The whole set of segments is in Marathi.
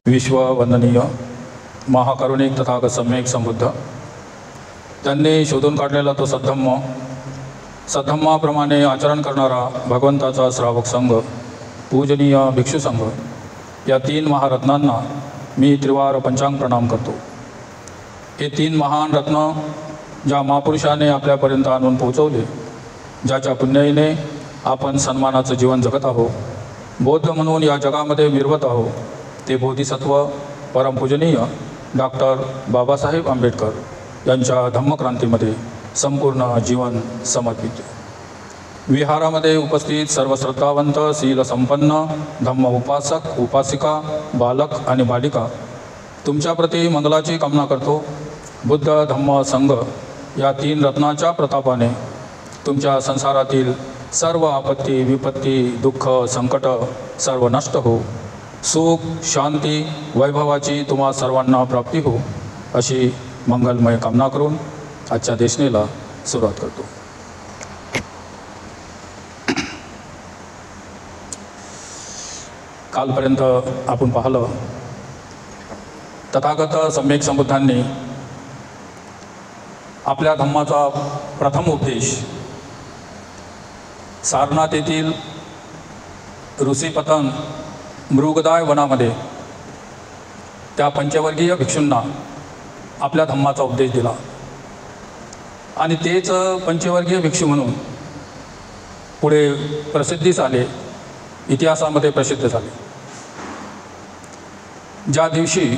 विश्ववंदनीय महाकारुणिक तथागत सम्यक संबुद्ध, त्यांनी शोधून काढलेला तो सद्धम्माप्रमाणे आचरण करणारा भगवंताचा श्रावक संघ, पूजनीय भिक्षू संघ, या तीन महारत्नांना मी त्रिवार पंचांग प्रणाम करतो। हे तीन महान रत्न ज्या महापुरुषाने आपल्यापर्यंत आणून पोहोचवले, ज्याच्या पुण्याईने आपण सन्मानाचं जीवन जगत आहोत, बौद्ध म्हणून या जगामध्ये मिरवत आहोत, ते बोधिसत्व परमपूजनीय डॉक्टर बाबासाहेब आंबेडकर यांच्या धम्मक्रांतीमध्ये संपूर्ण जीवन समर्पित। विहारामध्ये उपस्थित सर्व श्रद्धावंत, शील संपन्न धम्म उपासक उपासिका, बालक आणि बालिका, तुमच्याप्रती मंगलाची कामना करतो। बुद्ध धम्म संघ या तीन रत्नाच्या प्रतापाने तुमच्या संसारातील सर्व आपत्ती विपत्ती दुःख संकट सर्व नष्ट हो, सुख शांती वैभवाची तुम्हा सर्वांना प्राप्ती हो, अशी मंगलमय कामना करून आजच्या देशनेला सुरुवात करतो। कालपर्यंत आपण पाहिलं, तथागत सम्यक संबुद्धांनी आपल्या धम्माचा प्रथम उपदेश सारनाथ येथील ऋषीपतन मृगदाय वनामध्ये त्या पंचवर्गीय भिक्षूंना आपल्या धम्माचा उपदेश दिला आणि तेच पंचवर्गीय भिक्षू म्हणून पुढे प्रसिद्धीस आले, इतिहासामध्ये प्रसिद्ध झाले। ज्या दिवशी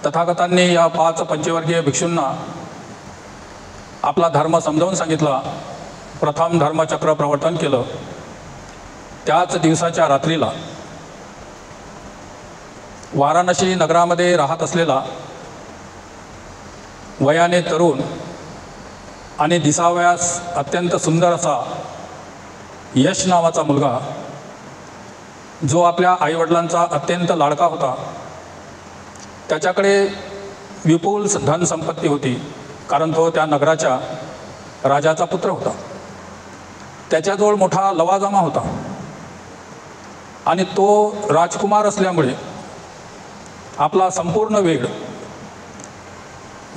तथागतांनी या 5 पंचवर्गीय भिक्षूंना आपला धर्म समजावून सांगितला, प्रथम धर्मचक्र प्रवर्तन केलं, त्याच दिवसाच्या रात्रीला वाराणसी नगरामध्ये राहत असलेला वयाने तरुण आणि दिसावयास अत्यंत सुंदर असा यश नावाचा मुलगा, जो आपल्या आईवडिलांचा अत्यंत लाडका होता, त्याच्याकडे विपुल धनसंपत्ती होती, कारण तो त्या नगराच्या राजाचा पुत्र होता। त्याच्याजवळ मोठा लवाजमा होता आणि तो राजकुमार असल्यामुळे आपला संपूर्ण वेळ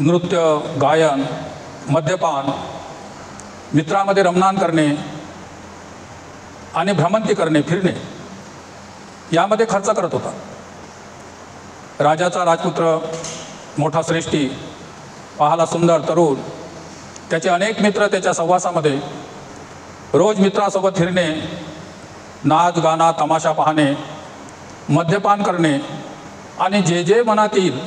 नृत्य गायन मद्यपान मित्रामध्ये रमणान करणे आणि भ्रमंती करणे फिरणे यामध्ये खर्च करत होता। राजाचा राजपुत्र मोठा श्रेष्ठी, पाहायला सुंदर तरुण, त्याचे अनेक मित्र त्याच्या सहवासामध्ये, रोज मित्रासोबत फिरणे, नाच गाणं तमाशा पाहणे, मद्यपान करणे आणि जे जे मनात येईल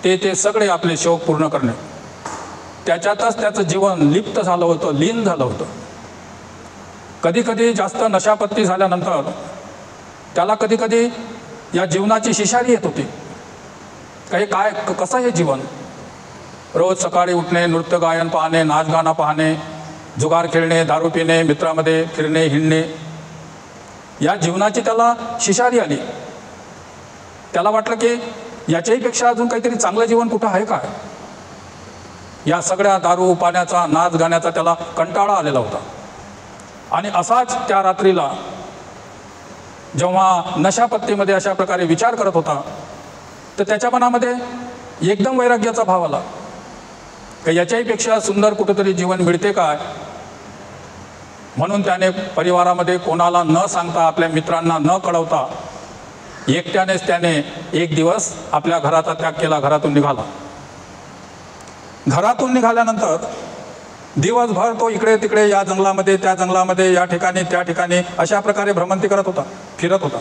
ते सगळे आपले शौक पूर्ण करणे, त्याच्यातच त्याचं जीवन लिप्त झालं होतं, लीन झालं होतं। कधीकधी जास्त नशापत्ती झाल्यानंतर त्याला कधीकधी या जीवनाची शिशारी येत होती, काय कसं हे जीवन, रोज सकाळी उठणे, नृत्य गायन पाहणे, नाच गाणं पाहणे, जुगार खेळणे, दारू पिणे, मित्रामध्ये फिरणे हिंडणे, या जीवनाची त्याला शिशारी आली। त्याला वाटलं की याच्याही पेक्षा अजून काहीतरी चांगलं जीवन कुठं आहे का। या सगळ्या दारू पाण्याचा नाच गाण्याचा त्याला कंटाळा आलेला होता आणि असाच त्या रात्रीला जेव्हा नशापत्तीमध्ये अशा प्रकारे विचार करत होता, तर त्याच्या मनामध्ये एकदम वैराग्याचा भाव आला की याच्याही पेक्षा सुंदर कुठेतरी जीवन मिळते काय। म्हणून त्याने परिवारामध्ये कोणाला न सांगता, आपल्या मित्रांना न कळवता एकट्यानेच त्याने एक दिवस आपल्या घराचा त्याग केला, घरातून निघाला। घरातून निघाल्यानंतर दिवसभर तो इकडे तिकडे या जंगलामध्ये त्या जंगलामध्ये या ठिकाणी त्या ठिकाणी अशा प्रकारे भ्रमंती करत होता, फिरत होता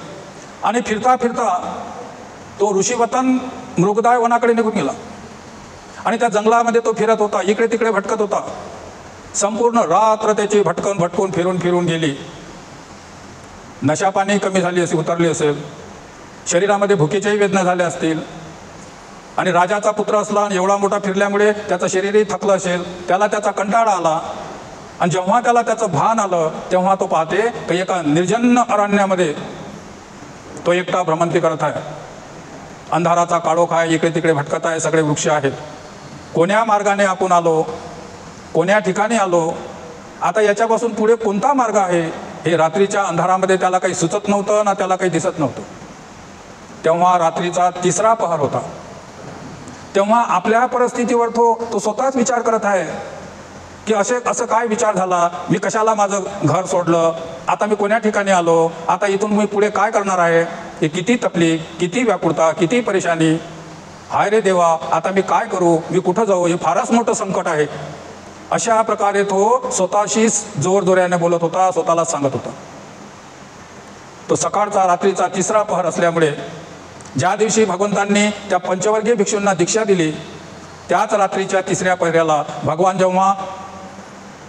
आणि फिरता फिरता तो ऋषीवतन मृगदाय वनाकडे निघून गेला आणि त्या जंगलामध्ये तो फिरत होता, इकडे तिकडे भटकत होता। संपूर्ण रात्र त्याची भटकून फिरून गेली। नशापाणी कमी झाली असेल, उतरली असेल, शरीरामध्ये भुकेच्याही वेदना झाल्या असतील आणि राजाचा पुत्र असला आणि एवढा मोठा फिरल्यामुळे त्याचं शरीरही थकलं असेल, त्याला त्याचा कंटाळा आला आणि जेव्हा त्याला त्याचं भान आलं तेव्हा तो पाहते की एका निर्जन अरण्यामध्ये तो एकटा भ्रमंती करत आहे। अंधाराचा काळोख आहे, इकडे तिकडे भटकत आहे, सगळे वृक्ष आहेत। कोण्या मार्गाने आपण आलो, कोण्या ठिकाणी आलो, आता याच्यापासून पुढे कोणता मार्ग आहे हे रात्रीच्या अंधारामध्ये त्याला काही सुचत नव्हतं ना त्याला काही दिसत नव्हतं। तेव्हा रात्रीचा 3रा पहर होता. तेव्हा आपल्या परिस्थितीवर तो स्वतःच विचार करत आहे की असं काय विचार झाला, मी कशाला माझं घर सोडलं, आता मी कोण्या ठिकाणी आलो, आता इथून मी पुढे काय करणार आहे. हे किती तकलीफ, किती व्याकुळता, किती परेशानी, हाय रे देवा, आता मी काय करू, मी कुठं जाऊ, हे फारच मोठं संकट आहे. अशा प्रकारे तो स्वतःशीच जोरजोऱ्याने बोलत होता, स्वतःलाच सांगत होता. तो सकाळचा रात्रीचा 3रा पहर असल्यामुळे ज्या दिवशी भगवंतांनी त्या पंचवर्गीय भिक्षूंना दीक्षा दिली त्याच रात्रीच्या 3ऱ्या पहऱ्याला भगवान जेव्हा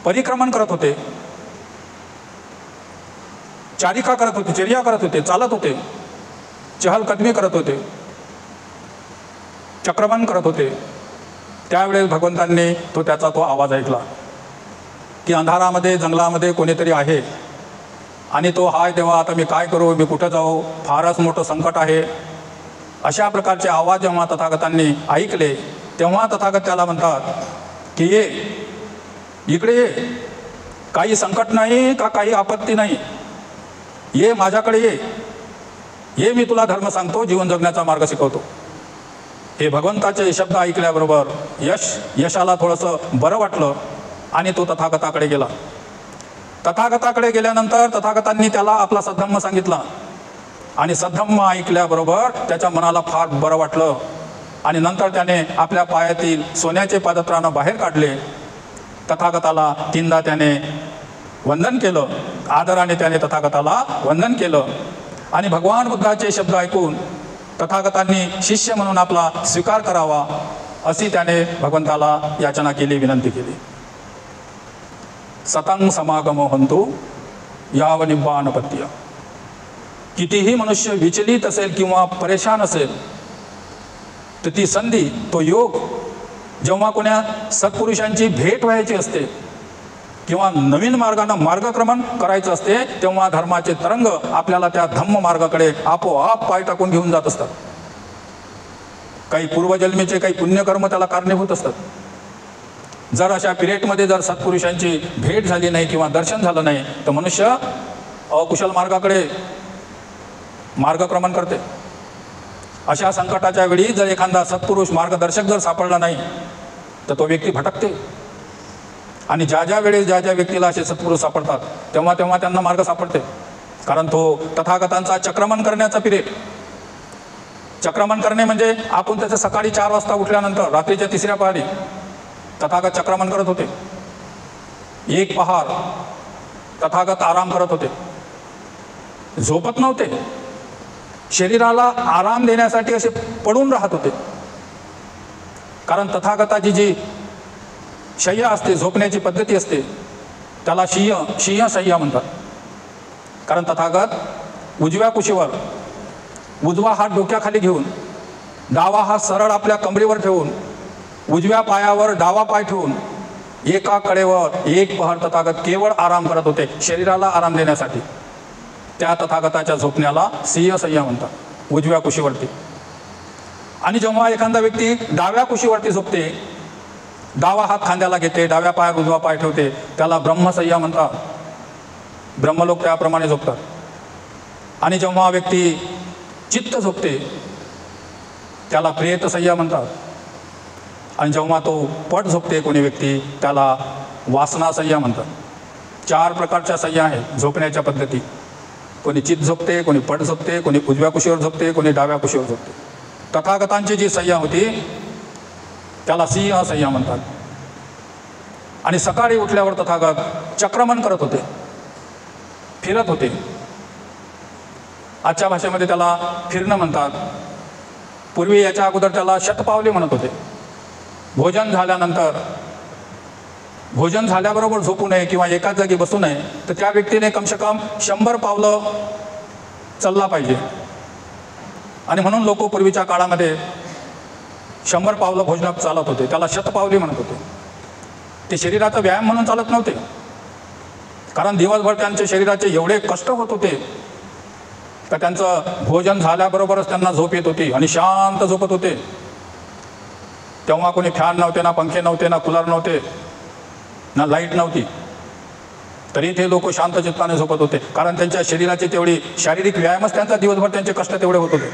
परिक्रमण करत होते, चारिका करत होते, चर्या करत होते, चालत होते, चहलकदमी करत होते, चक्रमण करत होते, त्यावेळेस भगवंतांनी त्याचा आवाज ऐकला की अंधारामध्ये जंगलामध्ये कोणीतरी आहे आणि तो हाय देवा, आता मी काय करू, मी कुठं जाऊ, फारच मोठं संकट आहे. अशा प्रकारचे आवाज जेव्हा तथागतांनी ऐकले तेव्हा तथागत त्याला म्हणतात की ये इकडे ये, काही संकट नाही का काही आपत्ती नाही, ये माझ्याकडे ये, मी तुला धर्म सांगतो, जीवन जगण्याचा मार्ग शिकवतो. हे भगवंताचे शब्द ऐकल्याबरोबर यशाला थोडंसं बरं वाटलं आणि तो तथागताकडे गेला. तथागताकडे गेल्यानंतर तथागतांनी त्याला आपला सद्धम्म सांगितला आणि सद्धम्म ऐकल्याबरोबर त्याच्या मनाला फार बरं वाटलं आणि नंतर त्याने आपल्या पायातील सोन्याचे पादत्राणं बाहेर काढले. तथागताला 3दा त्याने वंदन केलं, आदराने त्याने तथागताला वंदन केलं आणि भगवान बुद्धाचे शब्द ऐकून तथागतांनी शिष्य म्हणून आपला स्वीकार करावा अशी त्याने भगवंताला याचना केली, विनंती केली. सतं समागमो हंतु याव निब्बानपत्य. कितीही मनुष्य विचलित असेल किंवा परेशान असेल तर ती संधी, तो योग जेव्हा कोण्या सत्पुरुषांची भेट व्हायची असते किंवा नवीन मार्गानं मार्गक्रमण करायचं असते तेव्हा धर्माचे तरंग आपल्याला त्या धम्म मार्गाकडे आपोआप पाय टाकून घेऊन जात असतात. काही पूर्वजन्मीचे काही पुण्यकर्म त्याला कारणीभूत असतात. जर अशा पिरियडमध्ये जर सत्पुरुषांची भेट झाली नाही किंवा दर्शन झालं नाही तर मनुष्य अकुशल मार्गाकडे मार्गक्रमण करते. अशा संकटाच्या वेळी जर एखादा सत्पुरुष मार्गदर्शक जर सापडला नाही तर तो व्यक्ती भटकते. आणि ज्या वेळेस ज्या व्यक्तीला असे सत्पुरुष सापडतात तेव्हा त्यांना मार्ग सापडते. कारण तो तथागतांचा चक्रमण करण्याचा पिरियड. चक्रमण करणे म्हणजे आपण त्याचं सकाळी 4 वाजता उठल्यानंतर रात्रीच्या 3ऱ्या पहारी तथागत चक्रमण करत होते. 1 पहार तथागत आराम करत होते, झोपत नव्हते, शरीराला आराम देण्यासाठी असे पडून राहत होते. कारण तथागताची जी शय्या असते, झोपण्याची पद्धती असते, त्याला शय्या म्हणतात. कारण तथागत उजव्या कुशीवर उजवा हात डोक्याखाली घेऊन, डावा हात सरळ आपल्या कमरेवर ठेवून, उजव्या पायावर डावा पाय ठेवून एका कडेवर 1 पहर तथागत केवळ आराम करत होते, शरीराला आराम देण्यासाठी. त्या तथागताच्या झोपण्याला शय्या म्हणतात, उजव्या कुशीवरती. आणि जेव्हा एखादा व्यक्ती डाव्या कुशीवरती झोपते, डावा हात खांद्याला घेते, डाव्या पायावर उजवा पाय ठेवते, त्याला ब्रह्मशय्या म्हणतात. ब्रह्मलोक त्याप्रमाणे झोपतात. आणि जेव्हा व्यक्ती चित्त झोपते त्याला प्रेतशय्या म्हणतात. आणि जेव्हा तो पट झोपते कोणी व्यक्ती त्याला वासनाशय्या म्हणतात. 4 प्रकारच्या शय्या आहेत झोपण्याच्या पद्धती. कोणी चित्त झोपते, कोणी पट झोपते, कोणी उजव्या कुशीवर झोपते, कोणी डाव्या कुशीवर झोपते. तथागतांची जी शय्या होती त्याला सिंहशय्या म्हणतात. आणि सकाळी उठल्यावर तथागत चक्रमण करत होते, फिरत होते. आजच्या भाषेमध्ये त्याला फिरणं म्हणतात. पूर्वी याच्या अगोदर त्याला शतपावली म्हणत होते. भोजन झाल्याबरोबर झोपू नये किंवा एकाच जागी बसू नये, तर त्या व्यक्तीने कमसे कम 100 पावलं चालला पाहिजे. आणि म्हणून लोक पूर्वीच्या काळामध्ये 100 पावलं भोजनात चालत होते, त्याला शतपावली म्हणत होते. ते शरीराचा व्यायाम म्हणून चालत नव्हते, कारण दिवसभर त्यांच्या शरीराचे एवढे कष्ट होत होते तर त्यांचं भोजन झाल्याबरोबरच त्यांना झोप येत होती आणि शांत झोपत होते. तेव्हा कोणी फॅन नव्हते, ना पंखे नव्हते, ना कूलर नव्हते, ना लाईट नव्हती, तरी ते लोक शांत चित्ताने झोपत होते. कारण त्यांच्या शरीराची तेवढी शारीरिक व्यायामच त्यांचा दिवसभर त्यांचे कष्ट तेवढे होत होते.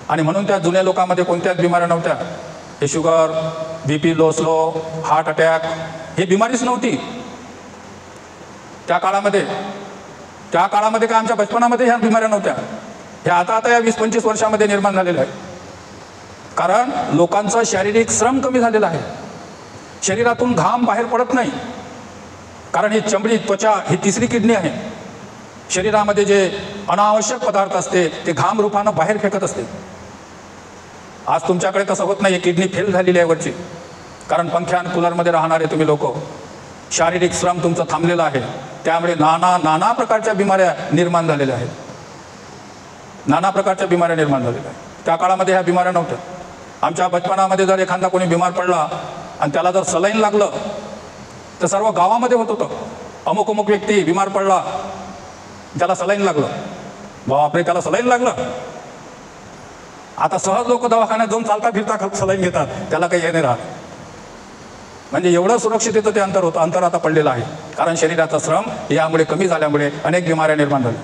आणि म्हणून त्या जुन्या लोकांमध्ये कोणत्याच बिमाऱ्या नव्हत्या. हे sugar, BP low slow, heart attack हे बिमारीच नव्हती त्या काळामध्ये. त्या काळामध्ये काय आमच्या बचपनामध्ये ह्या बिमाऱ्या नव्हत्या. ह्या आता या 20-25 वर्षामध्ये निर्माण झालेल्या आहे. कारण लोकांचा शारीरिक श्रम कमी झालेला आहे. शरीरातून घाम बाहेर पडत नाही. कारण ही चमडी, त्वचा ही तिसरी किडनी आहे. शरीरामध्ये जे अनावश्यक पदार्थ असते ते घाम रूपानं बाहेर फेकत असते. आज तुमच्याकडे तसं होत नाही. किडनी फेल झालेली आहे वरची. कारण पंख्यान कूलरमध्ये राहणारे तुम्ही लोक, शारीरिक श्रम तुमचं थांबलेलं आहे. त्यामुळे नाना प्रकारच्या बिमाऱ्या निर्माण झालेल्या आहेत. नाना प्रकारच्या बिमाऱ्या निर्माण झालेल्या आहेत. त्या काळामध्ये ह्या बिमाऱ्या नव्हत्या. आमच्या बचपनामध्ये जर एखादा कोणी बिमार पडला आणि त्याला जर सलाईन लागलं तर सर्व गावामध्ये होत होतं. अमुक व्यक्ती बिमार पडला, त्याला सलाईन लागलं. बापरे, त्याला सलाईन लागलं. आता सहज लोक दवाखान्यात जाऊन चालता फिरता सलाईन घेतात, त्याला काही हे नाही राहत. म्हणजे एवढं सुरक्षितेचं ते अंतर होतं. अंतर आता पडलेलं आहे. कारण शरीराचा श्रम यामुळे कमी झाल्यामुळे अनेक बिमाऱ्या निर्माण झाल्या.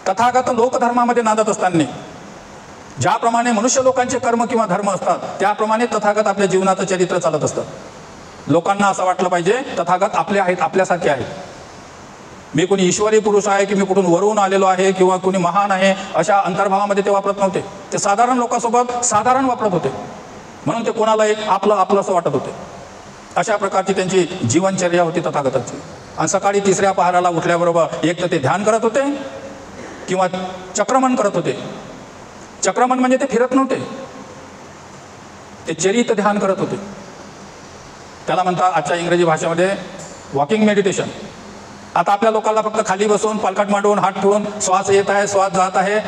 तथागत लोकधर्मामध्ये नांदत असताना ज्याप्रमाणे मनुष्य लोकांचे कर्म किंवा धर्म असतात त्याप्रमाणे तथागत आपल्या जीवनाचं चरित्र चालत असतं. लोकांना असं वाटलं पाहिजे तथागत आपले आहेत, आपल्यासारखे आहेत. मी कोणी ईश्वरी पुरुष आहे की मी कुठून वरून आलेलो आहे किंवा कोणी महान आहे अशा अंतर्भावामध्ये ते वापरत नव्हते. ते साधारण लोकांसोबत साधारण वापरत होते. म्हणून ते कोणाला एक आपलं असं वाटत होते. अशा प्रकारची त्यांची जीवनचर्या होती तथागतांची. आणि सकाळी 3ऱ्या पहाराला उठल्याबरोबर एक तर ते ध्यान करत होते किंवा चक्रमण करत होते. चक्रमण म्हणजे ते फिरत नव्हते, ते चरित ध्यान करत होते. त्याला म्हणतात आजच्या इंग्रजी भाषेमध्ये वॉकिंग मेडिटेशन. आता आपल्या लोकांना फक्त खाली बसून पालखाट मांडून हात ठेवून श्वास येत आहे, श्वास जात आहे,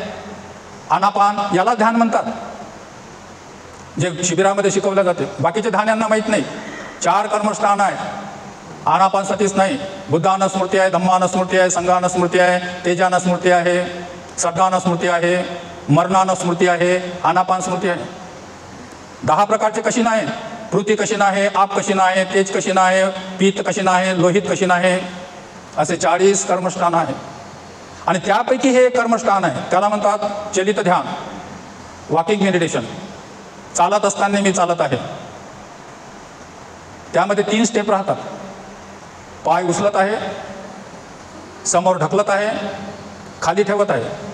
आनापान, याला ध्यान म्हणतात, जे शिबिरामध्ये शिकवलं जाते. बाकीचे ध्यान यांना माहीत नाही. 4 कर्मस्थान आहे. आनापानसाठीच नाही, बुद्धानुस्मृती आहे, धम्मानुस्मृती आहे, संघानुस्मृती आहे, तेजानुस्मृती आहे, श्रद्धानुस्मृती आहे, मरणानुस्मृती आहे, आनापान स्मृती आहे. 10 प्रकारचे कशीन आहे. पृथ्वी कशीन आहे, आप कशीन आहे, तेज कशीन आहे, पीत कशीन आहे, लोहित कशीन आहे, असे 40 कर्मस्थान आहे. आणि त्यापैकी हे एक कर्मस्थान आहे, त्याला म्हणतात चलित ध्यान, वॉकिंग मेडिटेशन. चालत असताना मी चालत आहे. त्यामध्ये 3 स्टेप राहतात. पाय उचलत आहे, समोर ढकलत आहे, खाली ठेवत आहे.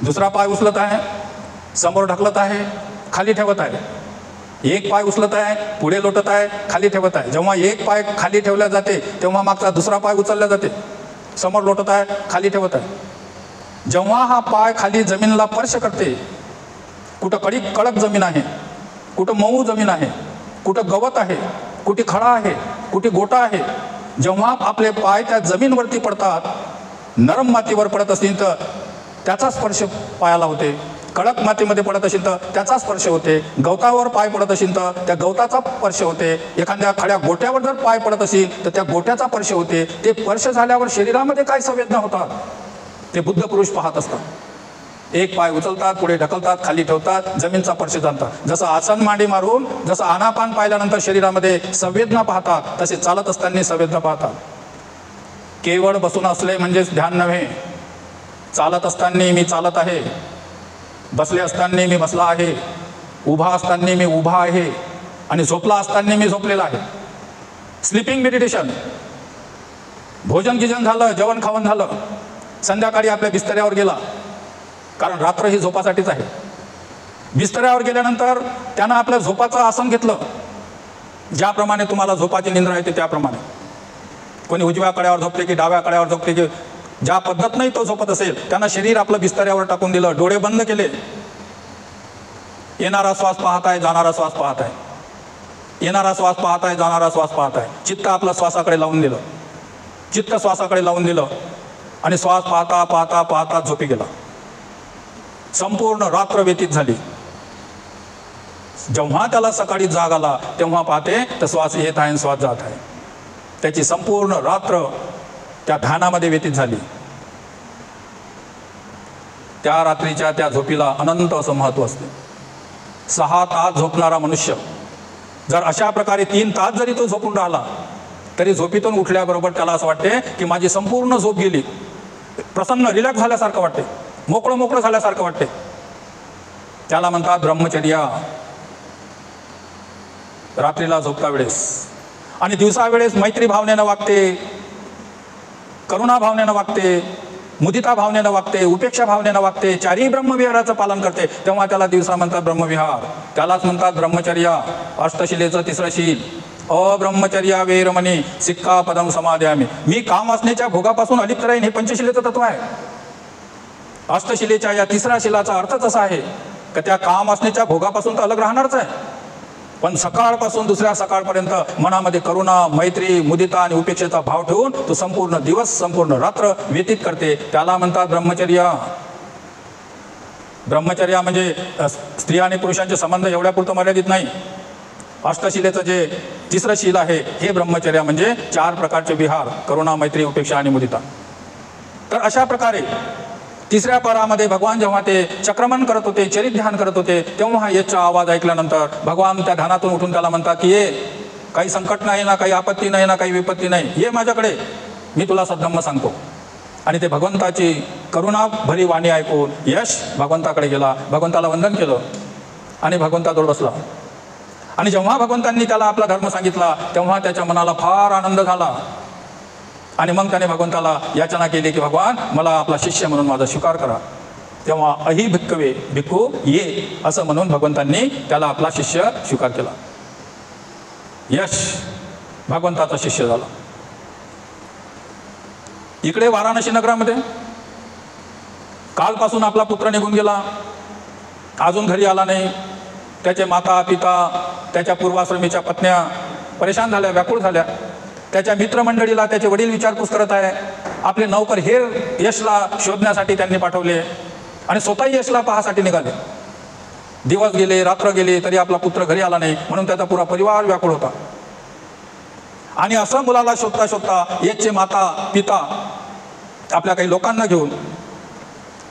दुसरा पाय उचलत आहे, समोर ढकलत आहे, खाली ठेवत आहे. एक पाय उचलत आहे, पुढे लोटत आहे, खाली ठेवत आहे. जेव्हा एक पाय खाली ठेवला जाते तेव्हा मागचा दुसरा पाय उचलला जाते, समोर लोटत आहे, खाली ठेवत आहे. जेव्हा हा पाय खाली जमिनीला स्पर्श करते, कुठं कडक जमीन आहे, कुठं मऊ जमीन आहे, कुठं गवत आहे, कुठे खडा आहे, कुठे गोटा आहे, जेव्हा आपले पाय त्या जमीनवरती पडतात, नरम मातीवर पडत असतील तर त्याचा स्पर्श पायाला होते. कडक मातीमध्ये पडत असेल तर त्याचा स्पर्श होते. गवतावर पाय पडत असेल तर त्या गवताचा स्पर्श होते. एखाद्या खड्या गोट्यावर जर पाय पडत असेल तर त्या गोट्याचा स्पर्श होते. ते स्पर्श झाल्यावर शरीरामध्ये काय संवेदना होतात ते बुद्ध पुरुष पाहत असतात. एक पाय उचलतात, पुढे ढकलतात, खाली ठेवतात, जमीनचा स्पर्श जाणतात. जसं आसन मांडी मारून, जसं आनापान पाहिल्यानंतर शरीरामध्ये संवेदना पाहतात, तसे चालत असताना संवेदना पाहतात. केवळ बसून असले म्हणजेच ध्यान नव्हे. चालत असताना मी चालत आहे, बसले असताना मी बसला आहे, उभा असताना मी उभा आहे, आणि झोपला असताना मी झोपलेला आहे. Sleeping meditation. भोजन गिजन झालं, जेवण खावण झालं, संध्याकाळी आपल्या बिस्तऱ्यावर गेला, कारण रात्र ही झोपासाठीच आहे. बिस्तऱ्यावर गेल्यानंतर त्यानं आपल्या झोपाचं आसन घेतलं. ज्याप्रमाणे तुम्हाला झोपाची निंद्रा येते त्याप्रमाणे. कोणी उजव्या कड्यावर झोपते की डाव्या कड्यावर झोपते की ज्या पद्धतीने तो झोपत असेल त्यानं शरीर आपलं बिस्तऱ्यावर टाकून दिलं, डोळे बंद केले. येणारा श्वास पाहत आहे, जाणारा श्वास पाहत आहे, येणारा श्वास पाहत आहे, जाणारा श्वास पाहत आहे. चित्त आपलं श्वासाकडे लावून दिलं, चित्त श्वासाकडे लावून दिलं, आणि श्वास पाहता पाहता पाहता झोपी गेला. संपूर्ण रात्र व्यतीत झाली. जेव्हा त्याला सकाळी जाग आला तेव्हा पाहते तर श्वास येत आहे, श्वास जात आहे. त्याची संपूर्ण रात्र त्या ध्यानामध्ये व्यतीत झाली. त्या रात्रीच्या त्या झोपीला अनंत असं महत्त्व असते. 6 तास झोपणारा मनुष्य जर अशा प्रकारे 3 तास जरी तो झोपून राहिला तरी झोपीतून उठल्याबरोबर त्याला असं वाटते की माझी संपूर्ण झोप गेली. प्रसन्न, रिलॅक्स झाल्यासारखं वाटते, मोकळं झाल्यासारखं वाटते. त्याला म्हणतात ब्रह्मचर्या. रात्रीला झोपता वेळेस आणि दिवसा वेळेस मैत्री भावनेनं वागते, करुणा भावनेनं वागते, मुदिता भावनेनं वागते, उपेक्षा भावनेनं वागते, चारही ब्रह्मविहाराचं पालन करते, तेव्हा त्याला दिवसा म्हणतात ब्रह्मविहार. त्यालाच म्हणतात ब्रह्मचर्या. अष्टशिलेचं तिसरं शील अब्रह्मचर्या वेरमणी सिक्का पदम समाध्यामी. मी काम वासनेच्या भोगापासून अलिप्त राहीन, हे पंचशिलेचं तत्व आहे. अष्टशिलेच्या या तिसऱ्या शिलाचा अर्थच असा आहे की त्या काम वासनेच्या भोगापासून तर अलग राहणारच आहे, पण सकाळपासून दुसऱ्या सकाळपर्यंत मनामध्ये करुणा, मैत्री, मुदिता आणि उपेक्षेचा भाव ठेवून तो संपूर्ण दिवस, संपूर्ण रात्र व्यतीत करते. त्याला म्हणतात ब्रह्मचर्या. ब्रह्मचर्या म्हणजे स्त्री आणि पुरुषांचे संबंध एवढ्यापुरतं मर्यादित नाही. अष्टशिलेचं जे तिसरं शील आहे हे ब्रह्मचर्या म्हणजे 4 प्रकारचे विहार, करुणा, मैत्री, उपेक्षा आणि मुदिता. तर अशा प्रकारे तिसऱ्या परामध्ये भगवान जेव्हा ते चक्रमण करत होते, चरित ध्यान करत होते, तेव्हा याचा आवाज ऐकल्यानंतर भगवान त्या ध्यानातून उठून त्याला म्हणतात की ये, काही संकट नाही ना, काही आपत्ती नाही ना, काही विपत्ती नाही, ये माझ्याकडे, मी तुला सद्धम्म सांगतो. आणि ते भगवंताची करुणा भरी वाणी ऐकून यश भगवंताकडे गेला, भगवंताला वंदन केलं आणि भगवंताजवळ बसला. आणि जेव्हा भगवंतांनी त्याला आपला धर्म सांगितला तेव्हा त्याच्या मनाला फार आनंद झाला. आणि मग त्याने भगवंताला याचना केली की भगवान, मला आपला शिष्य म्हणून माझा स्वीकार करा. तेव्हा अहि भिक्कवे, भिक्खू ये, असं म्हणून भगवंतांनी त्याला आपला शिष्य स्वीकार केला. यश भगवंताचा शिष्य झाला. इकडे वाराणसी नगरामध्ये कालपासून आपला पुत्र निघून गेला, अजून घरी आला नाही. त्याचे माता पिता, त्याच्या पूर्वाश्रमीच्या पत्न्या परेशान झाल्या, व्याकुळ झाल्या. त्याच्या मित्रमंडळीला त्याचे वडील विचारपूस करत आहे. आपले नौकर हे यशला शोधण्यासाठी त्यांनी पाठवले आणि स्वतःही यशला पाहासाठी निघाले. दिवस गेले, रात्र गेले, तरी आपला पुत्र घरी आला नाही, म्हणून त्याचा पुरा परिवार व्याकुळ होता. आणि असं मुलाला शोधता शोधता यशचे माता पिता आपल्या काही लोकांना घेऊन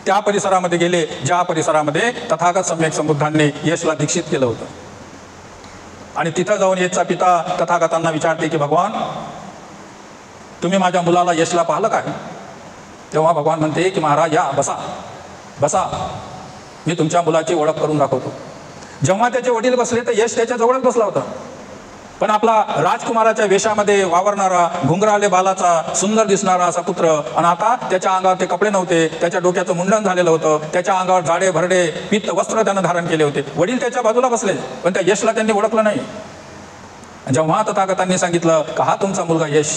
त्या परिसरामध्ये गेले, ज्या परिसरामध्ये तथागत सम्यक संबुद्धांनी यशला दीक्षित केलं होतं. आणि तिथं जाऊन यशचा पिता तथागतांना विचारते की भगवान, तुम्ही माझ्या मुलाला यशला पाहिलं काय? तेव्हा भगवान म्हणते की महाराज या, बसा बसा, मी तुमच्या मुलाची ओळख करून दाखवतो. जेव्हा त्याचे वडील बसले तर यश त्याच्या जवळच बसला होता, पण आपला राजकुमाराच्या वेशामध्ये वावरणारा, घुंगराले बालाचा, सुंदर दिसणारा असा पुत्र, आणि आता त्याच्या अंगावर ते कपडे नव्हते, त्याच्या डोक्याचं मुंडन झालेलं होतं, त्याच्या अंगावर जाडे भरडे पित्त वस्त्र त्यानं धारण केले होते. वडील त्याच्या बाजूला बसले, पण त्या यशला त्यांनी ओळखलं नाही. जेव्हा तथागतांनी सांगितलं का हा तुमचा मुलगा यश,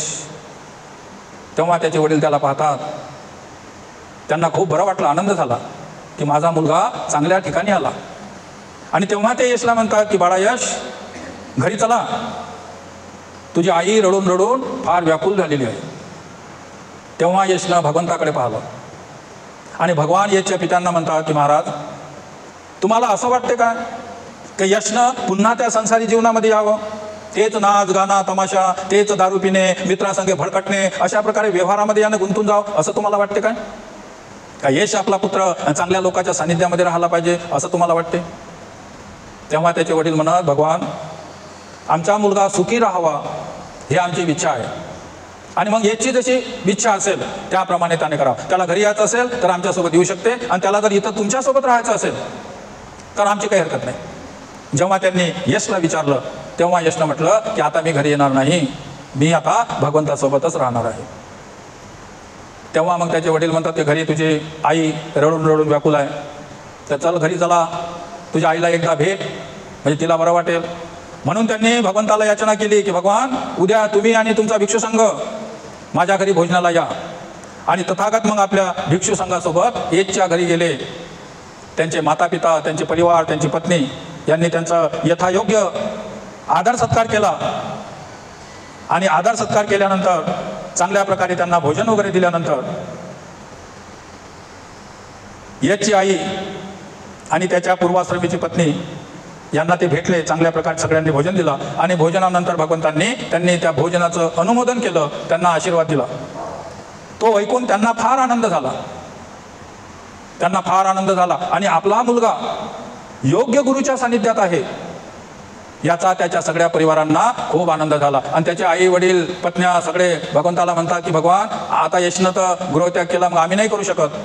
तेव्हा त्याचे वडील त्याला पाहतात. त्यांना खूप बरं वाटलं, आनंद झाला की माझा मुलगा चांगल्या ठिकाणी आला. आणि तेव्हा ते यशला म्हणतात की बाळा यश, घरी चला, तुझी आई रडून रडून फार व्याकुल झालेली आहे. तेव्हा यशनं भगवंताकडे पाहिलं आणि भगवान यशच्या पित्यांना म्हणतात की महाराज, तुम्हाला असं वाटते का की यशनं पुन्हा त्या संसारी जीवनामध्ये यावं? तेच नाच गाणं तमाशा, तेच दारू पिणे, मित्रासंगे भडकटणे, अशा प्रकारे व्यवहारामध्ये यानं गुंतून जावं असं तुम्हाला वाटते काय? का यश आपला पुत्र चांगल्या लोकांच्या सानिध्यामध्ये राहायला पाहिजे असं तुम्हाला वाटते? तेव्हा त्याचे वडील म्हणत, भगवान, आमचा मुलगा सुखी राहावा ही आमची इच्छा आहे, आणि मग याची जशी इच्छा असेल त्याप्रमाणे त्याने करावं. त्याला घरी यायचं असेल तर आमच्यासोबत येऊ शकते, आणि त्याला जर इथं तुमच्यासोबत राहायचं असेल तर आमची काही हरकत नाही. जेव्हा त्यांनी यशला विचारलं तेव्हा यशनं म्हटलं की आता मी घरी येणार नाही, मी आता भगवंतासोबतच राहणार आहे. तेव्हा मग त्याचे वडील म्हणतात की घरी तुझी आई रडून रडून व्याकुल आहे, तर चल घरी चला, तुझ्या आईला एकदा भेट, म्हणजे तिला बरं वाटेल. म्हणून त्यांनी भगवंताला याचना केली की भगवान, उद्या तुम्ही आणि तुमचा भिक्षू संघ माझ्या घरी भोजनाला या. आणि तथागत मग आपल्या भिक्षू संघासोबत यशच्या घरी गेले. त्यांचे माता पिता, त्यांचे परिवार, त्यांची पत्नी यांनी त्यांचा यथायोग्य आदर सत्कार केला. आणि आदर सत्कार केल्यानंतर चांगल्या प्रकारे त्यांना भोजन वगैरे दिल्यानंतर यशची आई आणि त्याच्या पूर्वाश्रमीची पत्नी यांना ते भेटले. चांगल्या प्रकारे सगळ्यांनी भोजन दिलं आणि भोजनानंतर भगवंतांनी त्यांनी त्या भोजनाचं अनुमोदन केलं, त्यांना आशीर्वाद दिला. तो ऐकून त्यांना फार आनंद झाला, त्यांना फार आनंद झाला. आणि आपला मुलगा योग्य गुरुच्या सानिध्यात आहे याचा त्याच्या सगळ्या परिवारांना खूप आनंद झाला. आणि त्याचे आई वडील पत्न्या सगळे भगवंताला म्हणतात की भगवान, आता यशनं तर गृहत्याग केला, मग आम्ही नाही करू शकत,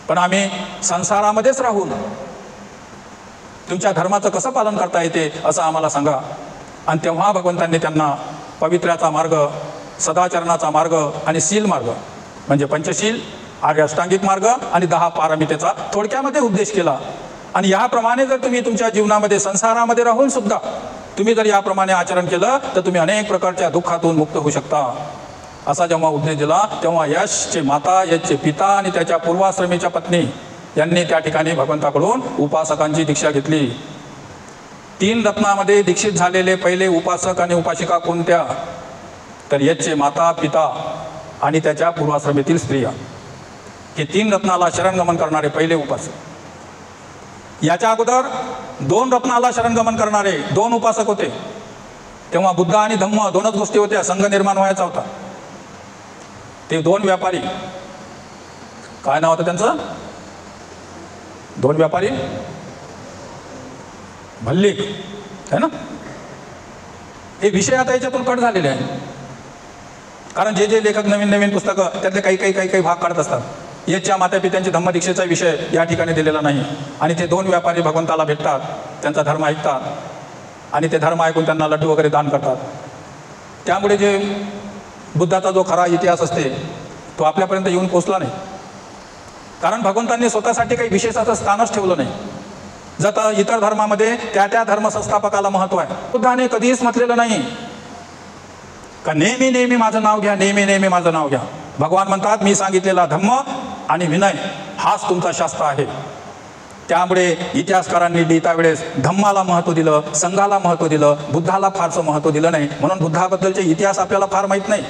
पण आम्ही संसारामध्येच राहून तुमच्या धर्माचं कसं पालन करता येते असं आम्हाला सांगा. आणि तेव्हा भगवंतांनी त्यांना पवित्र्याचा मार्ग, सदाचरणाचा मार्ग आणि शील मार्ग म्हणजे पंचशील, आर्य अष्टांगिक मार्ग आणि 10 पारमितेचा थोडक्यामध्ये उपदेश केला. आणि याप्रमाणे जर तुम्ही तुमच्या जीवनामध्ये संसारामध्ये राहून सुद्धा तुम्ही जर याप्रमाणे आचरण केलं तर तुम्ही अनेक प्रकारच्या दुःखातून मुक्त होऊ शकता. असा जेव्हा उपदेश दिला तेव्हा यशचे माता, यशचे पिता आणि त्याच्या पूर्वाश्रमीच्या पत्नी यांनी त्या ठिकाणी भगवंताकडून उपासकांची दीक्षा घेतली. 3 रत्नामध्ये दीक्षित झालेले पहिले उपासक आणि उपासिका कोणत्या? तर यशचे माता, पिता आणि त्याच्या पूर्वाश्रमीतील स्त्रिया हे 3 रत्नाला शरणगमन करणारे पहिले उपासक. याच्या अगोदर 2 रत्नाला शरणगमन करणारे 2 उपासक होते. तेव्हा बुद्ध आणि धम्म 2च गोष्टी होत्या, संघ निर्माण व्हायचा होता. ते 2 व्यापारी, काय नाव होतं त्यांचं? 2 व्यापारी भल्लिक है ना. हे विषय आता याच्यातून कट झालेले आहे, कारण जे जे लेखक नवीन नवीन पुस्तकं त्यातले काही भाग काढत असतात. याच्या मातापित्यांची धम्मदीक्षेचा विषय या ठिकाणी दिलेला नाही. आणि ते 2 व्यापारी भगवंताला भेटतात, त्यांचा धर्म ऐकतात आणि ते धर्म ऐकून त्यांना लड्डू वगैरे दान करतात. त्यामुळे जे बुद्धाचा जो खरा इतिहास असते तो आपल्यापर्यंत येऊन पोचला नाही, कारण भगवंतांनी स्वतःसाठी काही विशेष असं स्थानच ठेवलं नाही. जर इतर धर्मामध्ये त्या धर्मसंस्थापकाला महत्त्व आहे. बुद्धाने कधीच म्हटलेलं नाही का नेहमी नेहमी माझं नाव घ्या, नेहमी नेहमी माझं नाव घ्या. भगवान म्हणतात मी सांगितलेला धम्म आणि विनय हाच तुमचा शास्त्र आहे. त्यामुळे इतिहासकारांनी लिहिता वेळेस धम्माला महत्त्व दिलं, संघाला महत्त्व दिलं, बुद्धाला फारसं महत्त्व दिलं नाही. म्हणून बुद्धाबद्दलचे इतिहास आपल्याला फार माहीत नाही,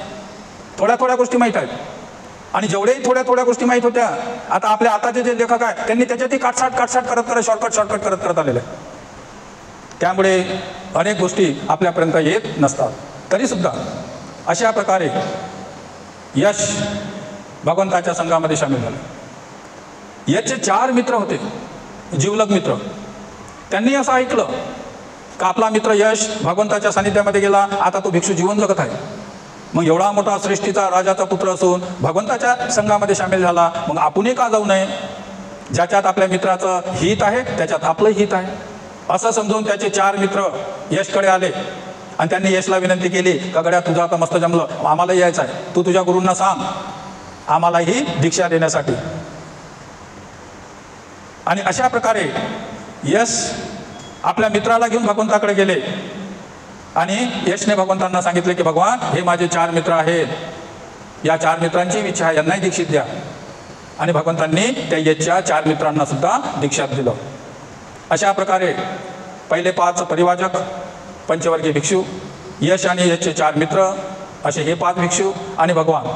थोड्या गोष्टी माहीत आहेत. आणि जेवढेही थोड्या गोष्टी माहीत होत्या, आता आपल्या आताचे जे लेखक आहेत त्यांनी त्याच्यातही काटछाट करत शॉर्टकट करत आलेलं आहे. त्यामुळे अनेक गोष्टी आपल्यापर्यंत येत नसतात. तरीसुद्धा अशा प्रकारे यश भगवंताच्या संघामध्ये सामील झाले. याचे 4 मित्र होते, जीवलग मित्र. त्यांनी असं ऐकलं का आपला मित्र यश भगवंताच्या सानिध्यामध्ये गेला, आता तो भिक्षू जीवन जगत आहे. मग एवढा मोठा सृष्टीचा राजाचा पुत्र असून भगवंताच्या संघामध्ये सामील झाला, मग आपणही का जाऊ नये? ज्याच्यात आपल्या मित्राचं हित आहे त्याच्यात आपलं हित आहे असं समजून त्याचे 4 मित्र यशकडे आले आणि त्यांनी यशला विनंती केली का गड्या तुझं आता मस्त जमलं, आम्हाला यायचं आहे, तू तुझ्या गुरूंना सांग आम्हालाही दीक्षा देण्यासाठी. आणि अशा प्रकारे यश आपल्या मित्राला घेऊन भगवंताकडे गेले आणि यशने भगवंतांना सांगितले की भगवान हे माझे 4 मित्र आहेत, या 4 मित्रांची इच्छा आहे, यांनाही दीक्षित द्या. आणि भगवंतांनी त्या यशच्या 4 मित्रांना सुद्धा दीक्षा दिलं. अशा प्रकारे पहिले 5 परिवाजक पंचवर्गीय भिक्षू, यश आणि यशचे 4 मित्र असे हे 5 भिक्षू आणि भगवान,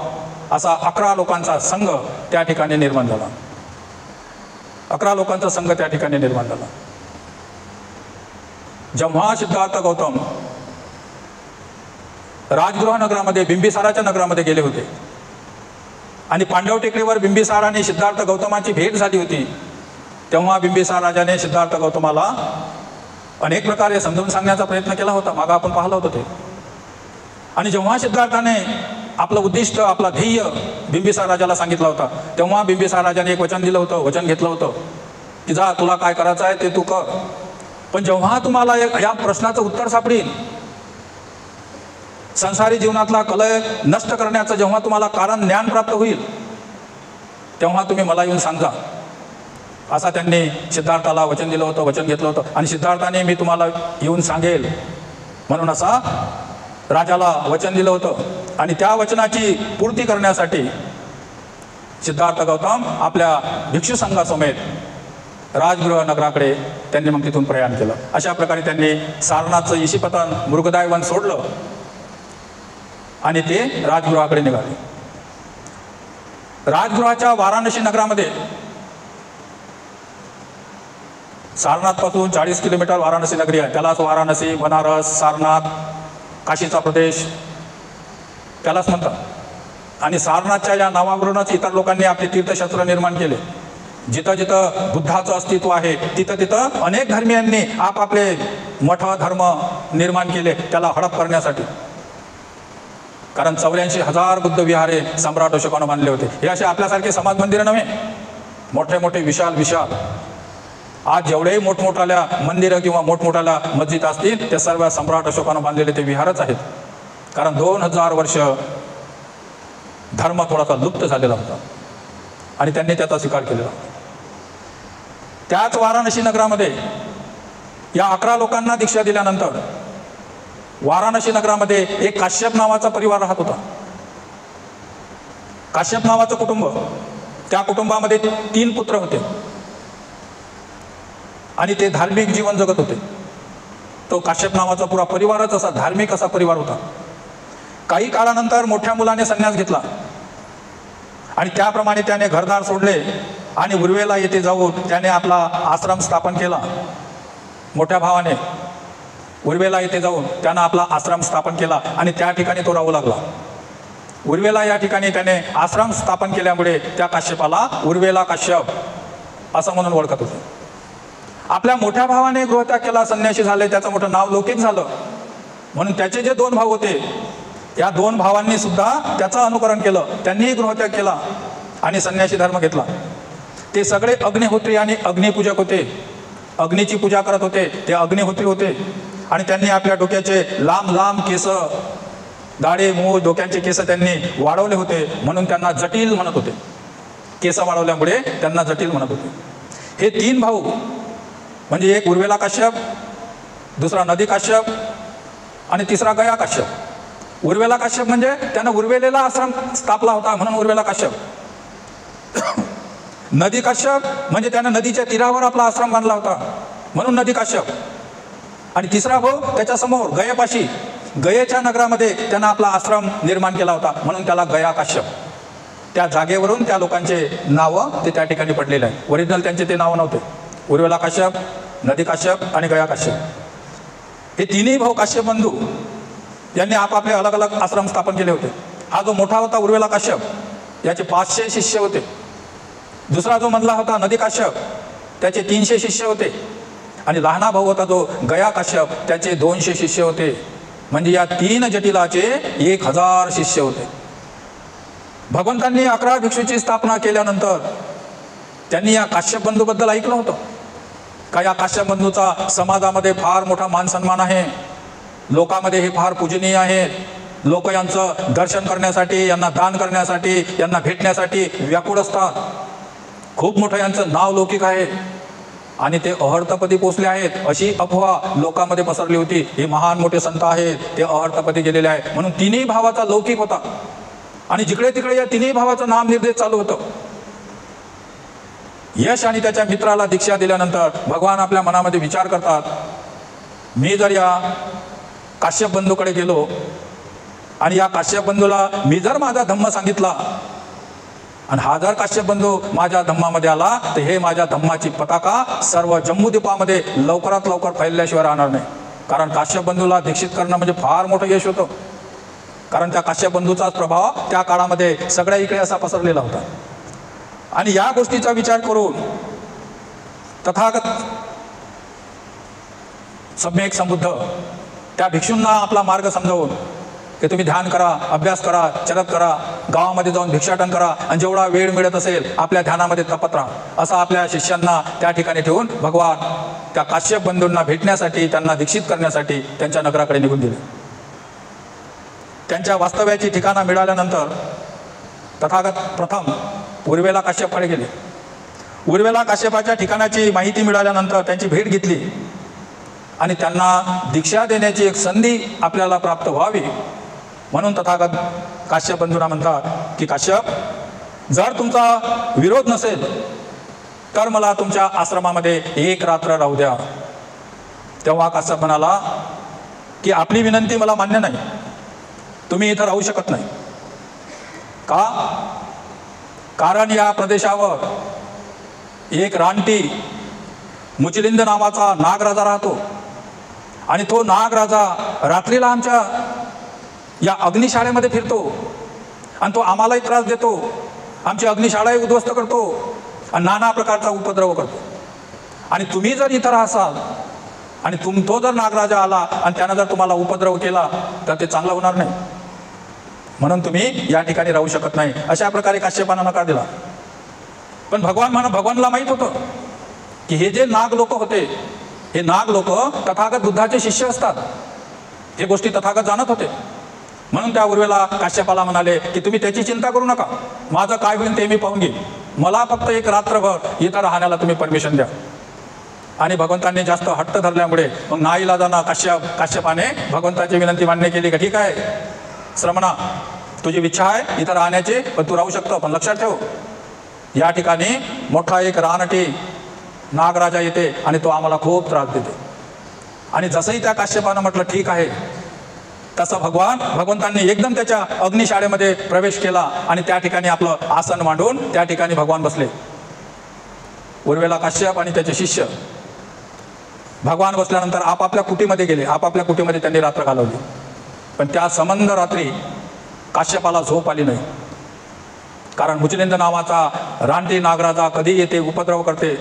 असा 11 लोकांचा संघ त्या ठिकाणी निर्माण झाला. 11 लोकांचा संघ त्या ठिकाणी निर्माण झाला. जेव्हा सिद्धार्थ गौतम राजगृह नगरामध्ये बिंबिसाराच्या नगरामध्ये गेले होते आणि पांडव टेकडीवर बिंबिसार आणि सिद्धार्थ गौतमाची भेट झाली होती, तेव्हा बिंबिसार राजाने सिद्धार्थ गौतमाला अनेक प्रकारे समजून सांगण्याचा प्रयत्न केला होता. मागं आपण पाहिलं होतं ते. आणि जेव्हा सिद्धार्थाने आपलं उद्दिष्ट, आपला ध्येय बिंबिसार राजाला सांगितलं होता, तेव्हा बिंबिसार राजाने एक वचन दिलं होतं, वचन घेतलं होतं की जा तुला काय करायचं आहे ते तू कर, पण जेव्हा तुम्हाला या प्रश्नाचं उत्तर सापडेल, संसारी जीवनातला कलय नष्ट करण्याचं जेव्हा तुम्हाला कारण ज्ञान प्राप्त होईल, तेव्हा तुम्ही मला येऊन सांगा. असा त्यांनी सिद्धार्थाला वचन दिलं होतं, वचन घेतलं होतं. आणि सिद्धार्थाने मी तुम्हाला येऊन सांगेल म्हणून असा राजाला वचन दिलं होतं. आणि त्या वचनाची पूर्ती करण्यासाठी सिद्धार्थ गौतम आपल्या भिक्षू संघासमेत राजगृह नगराकडे त्यांनी मग तिथून प्रयाण केलं. अशा प्रकारे त्यांनी सारनाथचं ईशीपतन मृगदायवन सोडलं आणि ते राजगृहाकडे निघाले. राजगृहाच्या वाराणसी नगरामध्ये, सारनाथपासून 40 किलोमीटर वाराणसी नगरी आहे, त्यालाच वाराणसी, बनारस, सारनाथ, काशीचा प्रदेश त्यालाच म्हणतात. आणि सारनाथच्या या नावावरूनच इतर लोकांनी आपले तीर्थशास्त्र निर्माण केले. जिथं जिथं बुद्धाचं अस्तित्व आहे तिथं तिथं अनेक धर्मियांनी आपापले मठ धर्म निर्माण केले त्याला हडप करण्यासाठी. कारण 84,000 बुद्ध विहारे सम्राट अशोकानं बांधले होते. हे असे आपल्यासारखे समाज मंदिरं नव्हे, मोठे मोठे विशाल विशाल. आज जेवढेही मोठमोठाल्या मंदिरं किंवा मोठमोठाल्या मस्जिद असतील ते सर्व सम्राट अशोकानं बांधलेले ते विहारच आहेत. कारण 2000 वर्ष धर्म थोडासा लुप्त झालेला होता आणि त्यांनी त्याचा स्वीकार केलेला. त्याच वाराणसी नगरामध्ये या 11 लोकांना दीक्षा दिल्यानंतर वाराणसी नगरामध्ये एक काश्यप नावाचा परिवार राहत होता. काश्यप नावाचं कुटुंब, त्या कुटुंबामध्ये 3 पुत्र होते आणि ते धार्मिक जीवन जगत होते. तो काश्यप नावाचा पुरा परिवारच असा धार्मिक असा परिवार होता. काही काळानंतर मोठ्या मुलाने संन्यास घेतला आणि त्याप्रमाणे त्याने घरदार सोडले आणि उर्वेला येथे जाऊन त्याने आपला आश्रम स्थापन केला. मोठ्या भावाने उर्वेला येथे जाऊन त्यानं आपला आश्रम स्थापन केला आणि त्या ठिकाणी तो राहू लागला. उर्वेला या ठिकाणी त्याने आश्रम स्थापन केल्यामुळे त्या काश्यपाला उर्वेला काश्यप असं म्हणून ओळखत होते. आपल्या मोठ्या भावाने गृहत्याग केला, संन्यासी झाले, त्याचं मोठं नाव लौकिक झालं. म्हणून त्याचे जे 2 भाऊ होते, या 2 भावांनी सुद्धा त्याचं अनुकरण केलं. त्यांनीही गृहत्याग केला आणि संन्यासी धर्म घेतला. ते सगळे अग्निहोत्री आणि अग्निपूजक होते. अग्नीची पूजा करत होते, ते अग्निहोत्री होते. आणि त्यांनी आपल्या डोक्याचे लांब लांब केस, दाढे मूळ डोक्याचे केस त्यांनी वाढवले होते, म्हणून त्यांना जटिल म्हणत होते. केस वाढवल्यामुळे त्यांना जटिल म्हणत होते. हे 3 भाऊ म्हणजे एक उर्वेला काश्यप, दुसरा नदी काश्यप आणि तिसरा गया काश्यप. उर्वेला काश्यप म्हणजे त्यानं उर्वेलेला आश्रम स्थापला होता म्हणून उर्वेला काश्यप. नदी काश्यप म्हणजे त्यानं नदीच्या तीरावर आपला आश्रम बांधला होता म्हणून नदी काश्यप. आणि तिसरा भाऊ त्याच्यासमोर गयेपाशी, गयेच्या नगरामध्ये त्यानं आपला आश्रम निर्माण केला होता म्हणून त्याला गया काश्यप. त्या जागेवरून त्या लोकांचे नावं ते त्या ठिकाणी पडलेले आहे. ओरिजिनल त्यांचे ते नावं नव्हते. उर्वेला काश्यप, नदी काश्यप आणि गया काश्यप हे 3ही भाऊ काश्यप बंधू यांनी आपापले अलग अलग आश्रम स्थापन केले होते. हा जो मोठा होता उर्वेला काश्यप, याचे 500 शिष्य होते. दुसरा जो मधला होता नदी काश्यप, त्याचे 300 शिष्य होते. आणि लहाना भाऊ होता जो गया काश्यप, त्याचे 200 शिष्य होते. म्हणजे या 3 जटिलाचे 1000 शिष्य होते. भगवंतांनी 11 भिक्षूची स्थापना केल्यानंतर त्यांनी या काश्यप बंधूबद्दल ऐकलं होतं का या काश्यप बंधूचा समाजामध्ये फार मोठा मान सन्मान आहे, लोकांमध्ये हे फार पूजनीय आहेत. लोक यांचं दर्शन करण्यासाठी, यांना दान करण्यासाठी, यांना भेटण्यासाठी व्याकुळ असतात. खूप मोठं यांचं नाव लौकिक आहे आणि ते अहर्तपदी पोचले आहेत अशी अफवा लोकांमध्ये पसरली होती. हे महान मोठे संत आहेत, ते अहर्तपदी गेलेले आहेत. म्हणून 3ही भावाचा लौकिक होता आणि जिकडे तिकडे या 3ही भावाचं नाम निर्देश चालू होतं. यश आणि त्याच्या मित्राला दीक्षा दिल्यानंतर भगवान आपल्या मनामध्ये विचार करतात, मी जर या काश्यप बंधूकडे गेलो आणि या काश्यप बंधूला मी जर माझा धम्म सांगितला आणि हा जर काश्यप बंधू माझ्या धम्मामध्ये आला तर हे माझ्या धम्माची पताका सर्व जम्बूद्वीपामध्ये लवकरात लवकर फैलल्याशिवाय राहणार नाही. कारण काश्यप बंधूला दीक्षित करणं म्हणजे फार मोठं यश होतं. कारण त्या काश्यप बंधूचाच प्रभाव त्या काळामध्ये सगळ्या इकडे असा पसरलेला होता. आणि या गोष्टीचा विचार करून तथागत सम्यक संबुद्ध त्या भिक्षूंना आपला मार्ग समजावून की तुम्ही ध्यान करा, अभ्यास करा, चरत करा, गावामध्ये जाऊन भिक्षाटन करा आणि जेवढा वेळ मिळत असेल आपल्या ध्यानामध्ये तपत राहा, असं आपल्या शिष्यांना त्या ठिकाणी ठेवून भगवान त्या काश्यप बंधूंना भेटण्यासाठी, त्यांना दीक्षित करण्यासाठी त्यांच्या नगराकडे निघून गेले. त्यांच्या वास्तव्याची ठिकाणं मिळाल्यानंतर तथागत प्रथम उर्वेला काश्यपकडे गेले. उर्वेला काश्यपाच्या ठिकाणाची माहिती मिळाल्यानंतर त्यांची भेट घेतली आणि त्यांना दीक्षा देण्याची एक संधी आपल्याला प्राप्त व्हावी म्हणून तथागत काश्यप बंधूंना म्हणतात की काश्यप, जर तुमचा विरोध नसेल तर मला तुमच्या आश्रमामध्ये 1 रात्र राहू द्या. तेव्हा काश्यप म्हणाला की आपली विनंती मला मान्य नाही, तुम्ही इथं राहू शकत नाही. का? कारण या प्रदेशावर एक रानटी मुचलिंद नावाचा नागराजा राहतो आणि तो नागराजा रात्रीला आमच्या या अग्निशाळेमध्ये फिरतो आणि तो आम्हालाही त्रास देतो, आमची अग्निशाळाही उद्ध्वस्त करतो आणि नाना प्रकारचा उपद्रव करतो. आणि तुम्ही जर इथं राहाल आणि तो जर नागराजा आला आणि त्यानं जर तुम्हाला उपद्रव केला तर ते चांगलं होणार नाही, म्हणून तुम्ही या ठिकाणी राहू शकत नाही. अशा प्रकारे काश्यपानं नकार दिला. पण भगवानला माहीत होतं की हे जे नाग लोक होते, हे नाग लोक तथागत बुद्धाचे शिष्य असतात, हे गोष्टी तथागत जाणत होते. म्हणून त्या उर्वेला काश्यपाला म्हणाले की तुम्ही त्याची चिंता करू नका, माझं काय होईल ते मी पाहून घेईन, मला फक्त एक रात्रभर इथं राहण्याला तुम्ही परमिशन द्या. आणि भगवंतांनी जास्त हट्ट धरल्यामुळे मग नाईलाजानं काश्यपाने भगवंताची विनंती मान्य केली का ठीक आहे श्रमणा, तुझी इच्छा आहे इथं राहण्याची, पण तू राहू शकतो, पण लक्षात ठेव या ठिकाणी मोठा एक रानटी नागराजा येते आणि तो आम्हाला खूप त्रास देते. आणि जसंही त्या काश्यपानं म्हटलं ठीक आहे, तसं भगवंतांनी एकदम त्याच्या अग्निशाळेमध्ये प्रवेश केला आणि त्या ठिकाणी आपलं आसन मांडून त्या ठिकाणी भगवान बसले. उर्वेला काश्यप आणि त्याचे शिष्य भगवान बसल्यानंतर आपापल्या कुटीमध्ये गेले, आपापल्या कुटीमध्ये त्यांनी रात्र घालवली. पण त्या संबंध रात्री काश्यपाला झोप आली नाही, कारण मुचलिंद नावाचा रानटी नागराजा कधी येते, उपद्रव करते.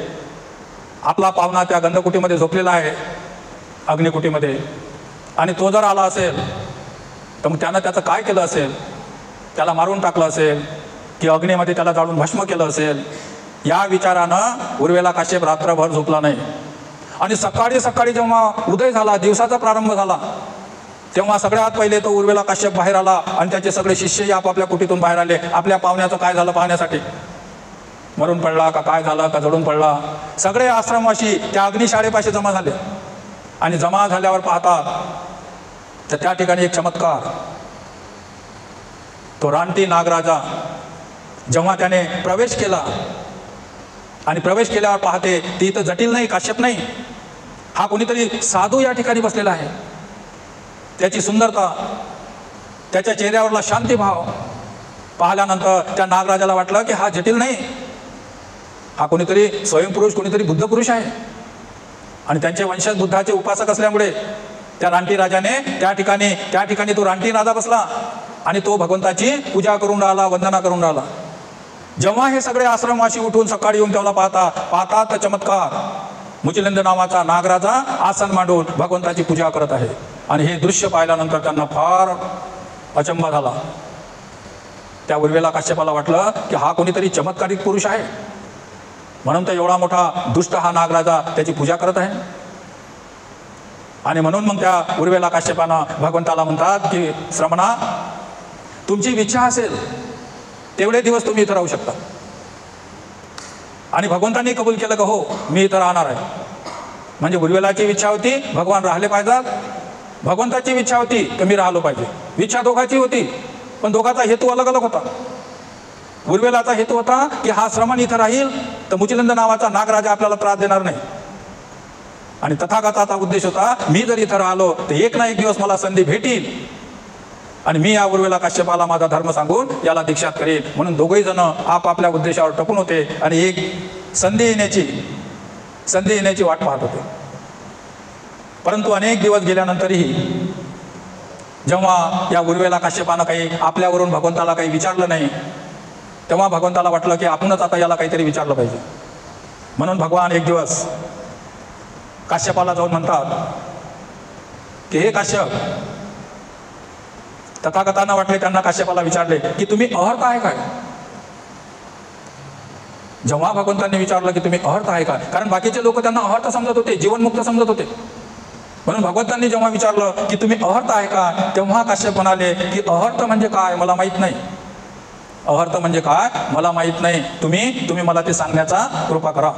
आपला पाहुणा त्या गंधकुटीमध्ये झोपलेला आहे, अग्निकुटीमध्ये, आणि तो जर आला असेल तर मग त्यानं त्याचं काय केलं असेल, त्याला मारून टाकलं असेल की अग्नीमध्ये त्याला जाळून भस्म केलं असेल. या विचारानं उर्वेला काश्यप रात्रभर झोपला नाही. आणि सकाळी सकाळी जेव्हा उदय झाला, दिवसाचा प्रारंभ झाला, तेव्हा सगळ्यात पहिले तो उर्वेला काश्यप बाहेर आला आणि त्याचे सगळे शिष्यही आपापल्या कुटीतून बाहेर आले, आपल्या पाहुण्याचं काय झालं पाहण्यासाठी. मरून पडला का काय झालं का जडून पडला. सगळे आश्रमवासी त्या अग्निशाळेपाशी जमा झाले. आणि जमा झाल्यावर पाहतात तर त्या ठिकाणी एक चमत्कार. तो रानटी नागराजा जेव्हा त्याने प्रवेश केला आणि प्रवेश केल्यावर पाहते ती तर जटिल नाही, काश्यप नाही, हा कोणीतरी साधू या ठिकाणी बसलेला आहे. त्याची सुंदरता, त्याच्या चेहऱ्यावरला शांतीभाव पाहिल्यानंतर त्या नागराजाला वाटलं की हा जटिल नाही, हा कोणीतरी स्वयंपुरुष, कोणीतरी बुद्ध पुरुष आहे. आणि त्यांचे वंशज बुद्धाचे उपासक असल्यामुळे त्या रानटी राजाने त्या ठिकाणी तो रानटी राजा बसला आणि तो भगवंताची पूजा करून राहिला, वंदना करून राहिला. जेव्हा हे सगळे आश्रमवासी उठून सकाळी येऊन तेवढा पाहतात चमत्कार, मुचलिंद नावाचा नागराजा आसन मांडून भगवंताची पूजा करत आहे. आणि हे दृश्य पाहिल्यानंतर त्यांना फार अचंबा झाला. त्या उर्वेला काश्यपाला वाटलं की हा कोणीतरी चमत्कारिक पुरुष आहे, म्हणून तर एवढा मोठा दुष्ट हा नागराजा त्याची पूजा करत आहे. आणि म्हणून मग त्या उर्वेला काश्यपानं भगवंताला म्हणतात की श्रमणा, तुमची इच्छा असेल तेवढे दिवस तुम्ही इथं राहू शकता. आणि भगवंतांनी कबूल केलं का हो मी इथं राहणार आहे. म्हणजे उर्वेलाची इच्छा होती भगवान राहिले पाहिजेत, भगवंताची इच्छा होती की मी राहिलो पाहिजे. इच्छा दोघांची होती, पण दोघांचा हेतू अलग अलग होता. उर्वेलाचा हेतू होता की हा श्रमण इथं राहील तर मुचलिंद नावाचा नागराजा आपल्याला त्रास देणार नाही. आणि तथागताचा उद्देश होता मी जर इथं राहिलो तर एक ना एक दिवस मला संधी भेटील आणि मी या उर्वेला काश्यपाला माझा धर्म सांगून याला दीक्षात करेन. म्हणून दोघेही जण आपापल्या उद्देशावर टपून होते आणि एक संधी येण्याची वाट पाहत होते. परंतु अनेक दिवस गेल्यानंतरही जेव्हा या उर्वेला काश्यपानं काही आपल्यावरून भगवंताला काही विचारलं नाही, तेव्हा भगवंताला वाटलं की आपणच आता याला काहीतरी विचारलं पाहिजे. म्हणून भगवान एक दिवस काश्यपाला जाऊन म्हणतात की हे काश्यप, तथागतांना वाटले, त्यांना काश्यपाला विचारले की तुम्ही अहर्त आहे काय. जेव्हा भगवंतांनी विचारलं की तुम्ही अहर्त आहे काय, कारण बाकीचे लोक त्यांना अहर्त समजत होते, जीवनमुक्त समजत होते. म्हणून भगवंतांनी जेव्हा विचारलं की तुम्ही अहर्त आहे का, तेव्हा काश्यप म्हणाले की अहर्त म्हणजे काय मला माहीत नाही. अहर्त म्हणजे काय मला माहीत नाही, तुम्ही मला ते सांगण्याचा कृपा करा.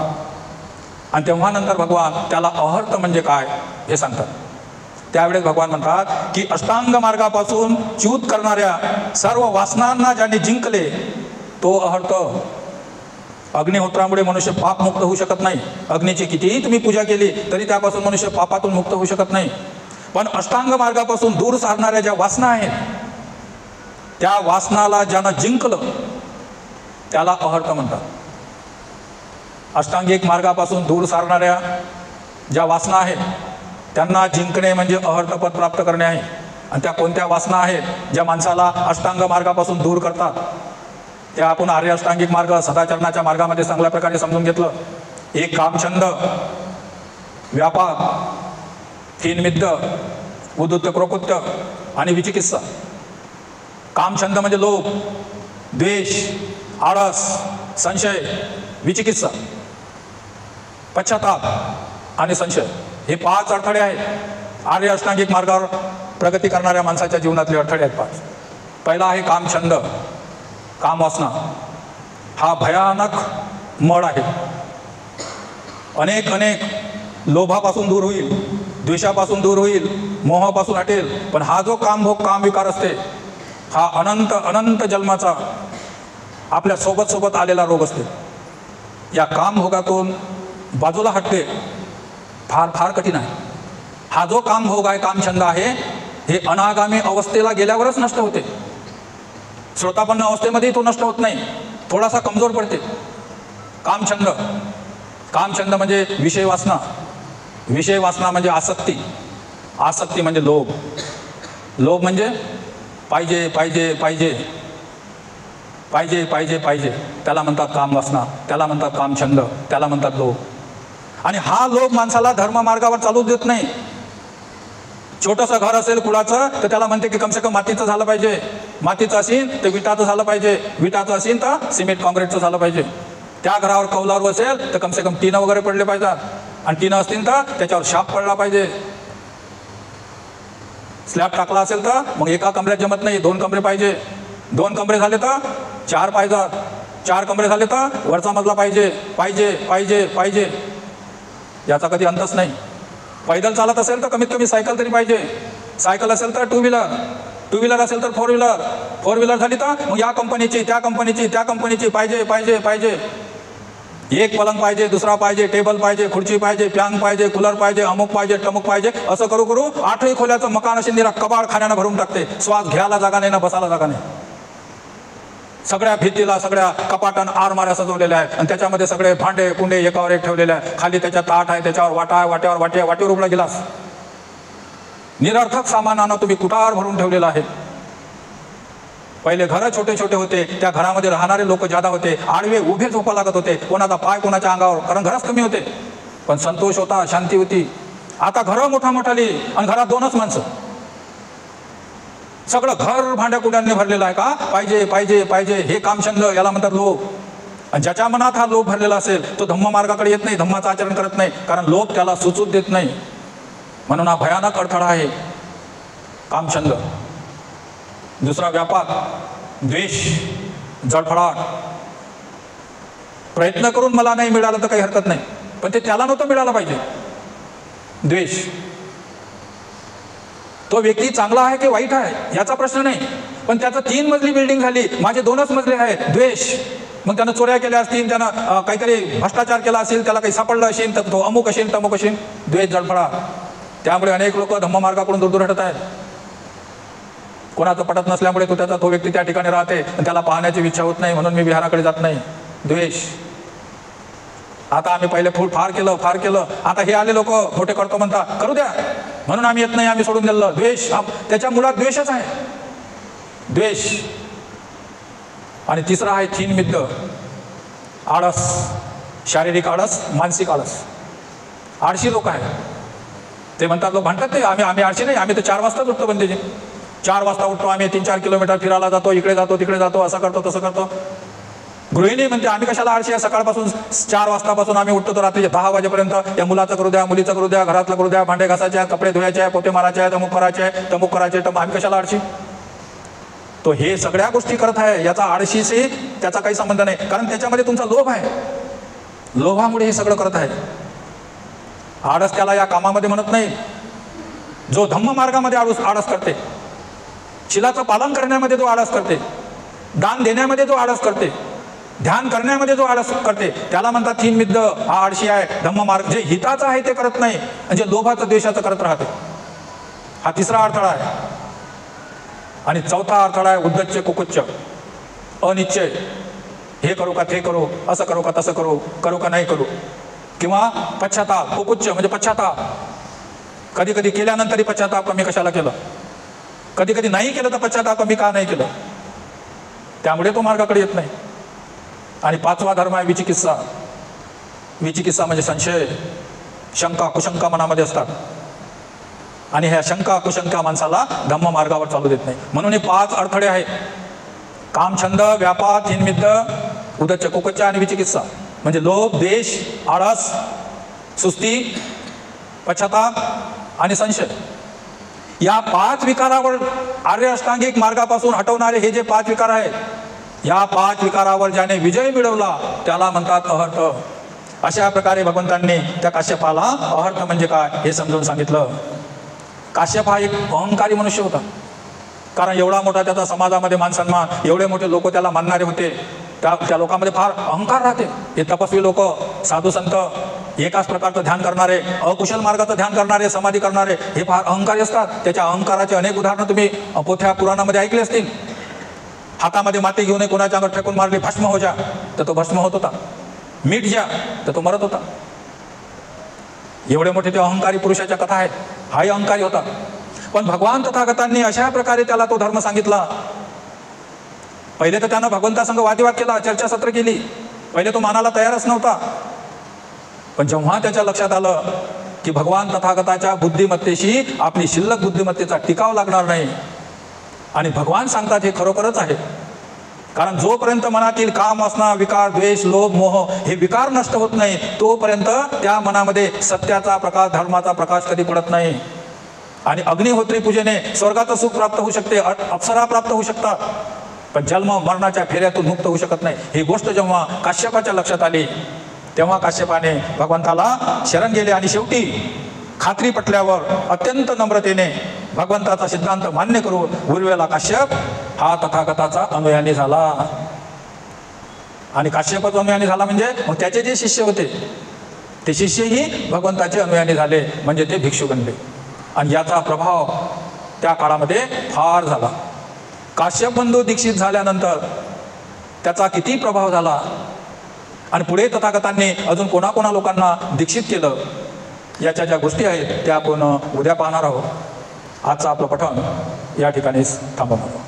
आणि तेव्हा नंतर भगवान त्याला अहर्त म्हणजे काय हे सांगतात. त्यावेळेस भगवान म्हणतात की अष्टांग मार्गापासून च्यूत करणाऱ्या सर्व वासनांना ज्याने जिंकले तो अहर्त. अग्निहोत्रामुळे मनुष्य पापमुक्त होऊ शकत नाही. अग्नीची कितीही तुम्ही पूजा केली तरी त्यापासून मनुष्य पापातून मुक्त होऊ शकत नाही. पण अष्टांग मार्गापासून दूर सारणाऱ्या ज्या वासना आहेत, त्या वासनाला ज्यानं जिंकलं त्याला अहर्त म्हणतात. अष्टांगिक मार्गापासून दूर सारणाऱ्या ज्या वासना आहेत त्यांना जिंकणे म्हणजे अहर्तपद प्राप्त करणे आहे. आणि त्या कोणत्या वासना आहेत ज्या माणसाला अष्टांग मार्गापासून दूर करतात, त्या आपण आर्य अष्टांगिक मार्ग सदाचरणाच्या मार्गामध्ये चांगल्या प्रकारे समजून घेतलं. एक कामछंद, व्यापार, तीनमिद्ध, उद्धृत्य, क्रोकुत्य आणि विचिकित्सा. कामछंद म्हणजे लोभ, द्वेष, आळस, संशय, विचिकित्सा. पश्चाताप आणि संशय हे 5 अडथळे आहेत. आर्य अष्टांगिक मार्गावर प्रगती करणाऱ्या माणसाच्या जीवनातले अडथळे आहेत 5. पहिला आहे कामछंद, कामवासना. हा भयानक मळ आहे. अनेक लोभापासून दूर होईल, द्वेषापासून दूर होईल, मोहापासून हटेल. पण हा जो कामभोग कामविकार असते, हा अनंत जन्माचा आपल्या सोबत आलेला रोग असते. या कामभोगातून बाजूला हटते फार कठीण आहे. हा जो कामभोग आहे, कामछंद आहे, हे अनागामी अवस्थेला गेल्यावरच नष्ट होते. श्रोतापन्न अवस्थेमध्ये तो नष्ट होत नाही, थोडासा कमजोर पडते. कामछंद म्हणजे विषय वासना. विषय वासना म्हणजे आसक्ती. आसक्ती म्हणजे लोभ. लोभ म्हणजे पाहिजे. त्याला म्हणतात कामवासना, त्याला म्हणतात कामछंद, त्याला म्हणतात लोभ. आणि हा लोभ माणसाला धर्ममार्गावर चालू देत नाही. छोटंसं घर असेल कुळाचं तर त्याला म्हणते की कमसे कम मातीचं झालं पाहिजे. मातीचं असेल तर विटाचं झालं पाहिजे. विटाचं असेल तर सिमेंट काँक्रीटचं झालं पाहिजे. त्या घरावर कौलारू असेल तर कमसे कम टीनं वगैरे पडले पाहिजेत. आणि टीनं असतील तर त्याच्यावर शाप पडला पाहिजे. स्लॅब टाकला असेल तर मग एका कमऱ्यात जमत नाही, 2 कमरे पाहिजे. 2 कमरे झाले तर 4 पाहिजेत. 4 कमरे झाले तर वरचा मजला पाहिजे. याचा कधी अंतच नाही. पैदल चालत असेल तर कमीत कमी सायकल तरी पाहिजे. सायकल असेल तर 2 व्हीलर, 2 व्हीलर असेल तर 4 व्हीलर, 4 व्हीलर झाली तर मग या कंपनीची, त्या कंपनीची पाहिजे. एक पलंग पाहिजे, दुसरा पाहिजे, टेबल पाहिजे, खुर्ची पाहिजे, फॅन पाहिजे, कूलर पाहिजे, अमुक पाहिजे, टमुक पाहिजे. असं करू 8ही खोल्याचं मकान अशी निरा कबाड खाण्यानं भरून टाकते. श्वास घ्यायला जागा नाही ना बसायला जागा नाही. सगळ्या भिंतीला सगळ्या कपाटन आरमाऱ्या सजवलेल्या आहेत आणि त्याच्यामध्ये सगळे भांडे कुंडे एकावर एक ठेवलेले आहे. खाली त्याच्या ताट आहे, त्याच्यावर वाटा आहे, वाटेवर उघडा गिलास. निरर्थक सामानानं तुम्ही कुटार भरून ठेवलेला आहे. पहिले घरं छोटे होते, त्या घरामध्ये राहणारे लोक जादा होते. आडवे उभे झोपा लागत होते, कोणाचा पाय कोणाच्या अंगावर, कारण घरच कमी होते. पण संतोष होता, शांती होती. आता घरं मोठाली आणि घरात 2च माणसं. सगळं घर भांड्या कुंड्यांनी भरलेलं आहे. का पाहिजे. हे कामछंद, याला म्हणतात लोभ. आणि ज्याच्या मनात हा लोभ भरलेला असेल तो धम्ममार्गाकडे येत नाही, धम्माचं आचरण करत नाही, कारण लोभ त्याला सुचूच देत नाही. म्हणून हा भयानक अडथळा आहे कामछंद. दुसरा व्यापार, द्वेष, जळफळाट. प्रयत्न करून मला नाही मिळालं तर काही हरकत नाही, पण ते त्याला नव्हतं मिळालं पाहिजे. द्वेष. तो व्यक्ती चांगला आहे की वाईट आहे याचा प्रश्न नाही, पण त्याचं 3 मजली बिल्डिंग झाली, माझे 2च मजले आहेत. द्वेष. मग त्यानं चोऱ्या केल्या असतील, त्यानं काहीतरी भ्रष्टाचार केला असेल, त्याला काही सापडलं असेल तर तो अमुक असेल तमुक असेल. द्वेष, जळफळाट. त्यामुळे अनेक लोक धम्ममार्गाकडून दूर हटत आहेत. कोणाचं पटत नसल्यामुळे तो व्यक्ती त्या ठिकाणी राहते आणि त्याला पाहण्याची इच्छा होत नाही, म्हणून मी विहाराकडे जात नाही. द्वेष. आता आम्ही पहिले फार केलं, आता हे आले लोक खोटे करतो म्हणतात, करू द्या म्हणून आम्ही येत नाही, आम्ही सोडून दिलं. द्वेष. त्याच्या मुळात द्वेषच आहे. द्वेष. आणि तिसरा आहे थिनमिद्द, आळस. शारीरिक आळस, मानसिक आळस. आळशी लोक आहेत. ते म्हणतात, लोक म्हणतात ते आम्ही आळशी नाही, आम्ही तर 4 वाजताच उठतो. बंदेजी 4 वाजता उठतो, आम्ही 3-4 किलोमीटर फिरायला जातो, इकडे जातो तिकडे जातो, असं करतो तसं करतो. गृहिणी म्हणते आम्ही कशाला आळशी आहे, सकाळपासून 4 वाजतापासून आम्ही उठतो तर रात्री 10 वाजेपर्यंत या मुलाचं करू द्या, मुलीचं करू द्या, घरातलं करू द्या, भांडे घासायचे, कपडे धुवायचे, पोते मारायचे, अमुक करायचे, तर आम्ही कशाला आळशी. तो हे सगळ्या गोष्टी करत आहे, याचा आळशीशी त्याचा काही संबंध नाही, कारण त्याच्यामध्ये तुमचा लोभ आहे. लोभामुळे हे सगळं करत आहे. आळस त्याला या कामामध्ये म्हणत नाही. जो धम्ममार्गामध्ये आळस करते, शिलाचं पालन करण्यामध्ये जो आळस करते, दान देण्यामध्ये जो आळस करते, ध्यान करण्यामध्ये जो आळस करते, त्याला म्हणतात थिनमिद्द. हा आळशी आहे. धम्ममार्ग जे हिताचं आहे ते करत नाही, म्हणजे लोभाचं द्वेषाचं करत राहते. हा तिसरा अडथळा आहे. आणि चौथा अडथळा आहे उद्धच्च कुकुच्च, अनिश्चय. हे करू का ते करू, असं करू का तसं करू का नाही करू. किंवा पश्चाताप. कुकुच्च म्हणजे पश्चाताप. कधी कधी केल्यानंतरही पश्चाताप, कमी कशाला केलं. कधी कधी नाही केलं तर पश्चाताप, कमी का नाही केलं. त्यामुळे तो मार्गाकडे येत नाही. आणि 5वा धर्म आहे विचिकित्सा. विचिकित्सा म्हणजे संशय, शंका, कुशंका मनामध्ये असतात. आणि ह्या शंका कुशंका माणसाला धम्म मार्गावर चालू देत नाही. म्हणून हे 5 अडथळे आहेत. कामछंद, व्यापार, थिनमिद्द, उद्धच्च कुकुच्च आणि विचिकित्सा. म्हणजे लोभ, द्वेष, आळस, सुस्ती, पश्चाताप आणि संशय. या 5 विकारावर आर्य अष्टांगिक मार्गापासून हटवणारे हे जे 5 विकार आहेत, या 5 विकारावर ज्याने विजय मिळवला त्याला म्हणतात अहर्त. अशा प्रकारे भगवंतांनी त्या काश्यपाला अहर्त म्हणजे काय हे समजावून सांगितलं. काश्यप हा एक अहंकारी मनुष्य होता, कारण एवढा मोठा त्याचा समाजामध्ये मानसन्मान, एवढे मोठे लोक त्याला मानणारे होते. त्या लोकांमध्ये फार अहंकार राहते. हे तपस्वी लोक, साधू संत, एकाच प्रकारचं ध्यान करणारे, अकुशल मार्गाचं ध्यान करणारे, समाधी करणारे, हे फार अहंकारी असतात. त्याच्या अहंकाराचे अनेक उदाहरणं तुम्ही अपोथ्या पुराणामध्ये ऐकले असतील. हातामध्ये माती घेऊन कोणाच्या अंगावर फेकून मारली, भस्म हो जा, तर तो भस्म होत होता. मीठ जा, तर तो मरत होता. एवढे मोठे ते अहंकारी पुरुषाच्या कथा आहेत. हाही अहंकारी होता. पण भगवान तथागतांनी अशा प्रकारे त्याला तो धर्म सांगितला. पहिले तर त्यानं भगवंतासंग वादिवाद केला, चर्चासत्र केली. पहिले तो मानायला तयारच नव्हता. पण जेव्हा त्याच्या लक्षात आलं की भगवान तथागताच्या बुद्धिमत्तेशी आपली शिल्लक बुद्धिमत्तेचा टिकाव लागणार नाही, आणि भगवान सांगतात हे खरोखरच आहे, कारण जोपर्यंत मनातील काम, वासना, विकार, द्वेष, लोभ, मोह हे विकार नष्ट होत नाही, तोपर्यंत त्या मनामध्ये सत्याचा प्रकाश, धर्माचा प्रकाश कधी पडत नाही. आणि अग्निहोत्री पूजेने स्वर्गाचं सुख प्राप्त होऊ शकते, अप्सरा प्राप्त होऊ शकतात, पण जन्म मरणाच्या फेऱ्यातून मुक्त होऊ शकत नाही. ही गोष्ट जेव्हा काश्यपाच्या लक्षात आली, तेव्हा काश्यपाने भगवंताला शरण गेले. आणि शेवटी खात्री पटल्यावर अत्यंत नम्रतेने भगवंताचा सिद्धांत मान्य करून उर्वेला काश्यप हा तथागताचा अनुयायी झाला. आणि काश्यपाचा अनुयायी झाला म्हणजे मग त्याचे जे शिष्य होते ते शिष्यही भगवंताचे अनुयायी झाले, म्हणजे ते भिक्षू बनले. आणि याचा प्रभाव त्या काळामध्ये फार झाला. काश्यप बंधू दीक्षित झाल्यानंतर त्याचा किती प्रभाव झाला, आणि पुढे तथागतांनी अजून कोणाकोणा लोकांना दीक्षित केलं, याच्या ज्या गोष्टी आहेत त्या आपण उद्या पाहणार आहोत. आजचं आपलं पठण या ठिकाणीच थांबवणार आहोत.